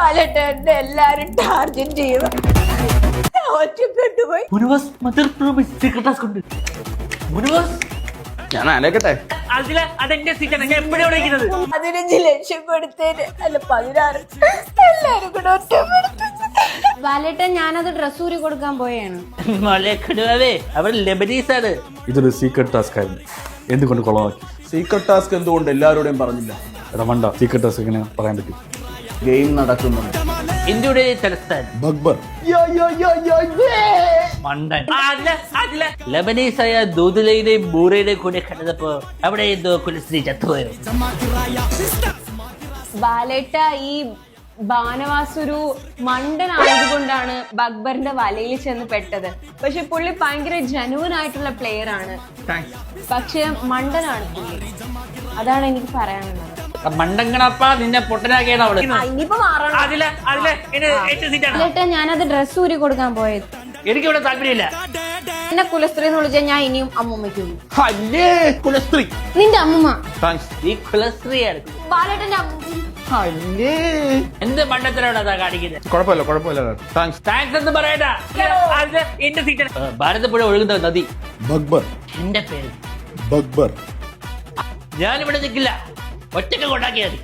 ബാലേട്ടനെ എല്ലാരും ടാർഗറ്റ് ചെയ്യുക. ഒറ്റപ്പെട്ടുപോയി. ഞാൻ ആലോചിക്കട്ടെ. അതെന്റെ സീറ്റാണ്, ഞാൻ എപ്പോഴും വിളിക്കുന്നത്. 15 ലക്ഷം കൊടുത്തേന് അല്ല 16 എല്ലാരും കൂടെ ഒറ്റപ്പെടുത്തു. ബാലേട്ടൻ ഞാനത് ഡ്രസ് ഊരി കൊടുക്കാൻ പോയാണ്. അവർ ലെബനീസ് ആണ്. ഇതൊരു സീക്രട്ട് ടാസ്ക് ആയിരുന്നു, എന്തുകൊണ്ട് കൊളമാക്കി? സീക്രട്ട് ടാസ്ക് എന്തുകൊണ്ട് എല്ലാവരോടെയും പറഞ്ഞില്ല? എടാ മണ്ട, സീക്രട്ട് ടാസ്ക് എങ്ങനെ പറയാൻ പറ്റും? ഗെയിം നടക്കുന്നുണ്ട്. ഇന്ത്യയുടെ തലസ്ഥാനം ബഗ്ബർ. മണ്ടൻ. ലബനീസായ ദൂദലയുടെയും ബൂറയുടെയും കൂടെ കണ്ടപ്പോ അവിടെ എന്തോ കുലസ്ത്രീ ചത്തുപോയോ? ബാലേട്ട ഈ ബാനവാസ് ഒരു മണ്ടനായതുകൊണ്ടാണ് ബഗ്ബറിന്റെ വലയിൽ ചെന്ന് പെട്ടത്. പക്ഷെ പുള്ളി ഭയങ്കര ജനുവൻ ആയിട്ടുള്ള പ്ലെയർ ആണ്, പക്ഷെ മണ്ടനാണ് പുള്ളി. അതാണ് എനിക്ക് പറയാനുള്ളത്. മണ്ടങ്ങണപ്പ നിന്നെ പൊട്ടനാക്കിയാണ് അവള്. ഇനിയിപ്പോ മാറണം. ബാലേട്ട ഞാനത് ഡ്രസ് ഊരി കൊടുക്കാൻ പോയത്. എനിക്കിവിടെ താല്പര്യമില്ല. എന്നെ കുലസ്ത്രീ എന്ന് വിളിച്ചാൽ ഞാൻ ഇനിയും അമ്മൂമ്മയ്ക്ക് അല്ലേ കുലസ്ത്രീ. നിന്റെ അമ്മൂമ്മ ഈ കുലസ്ത്രീയാണ്. ബാലേട്ടന്റെ അമ്മൂമ്മ. എന്ത് മണ്ടത്തരമാണ് കാണിക്കുന്നത്? കുഴപ്പമില്ല. താങ്ക്സ്. താങ്ക്സ് എന്ന് പറയണ്ട. എന്റെ സീറ്റാണ്. ഭാരതപ്പുഴ ഒഴുകുന്ന നദി. ബഗ്ബർ. എന്റെ പേര് ബഗ്ബർ. ഞാനിവിടെ നിൽക്കില്ല, ഒറ്റക്ക് കൊണ്ടാക്കിയാൽ മതി.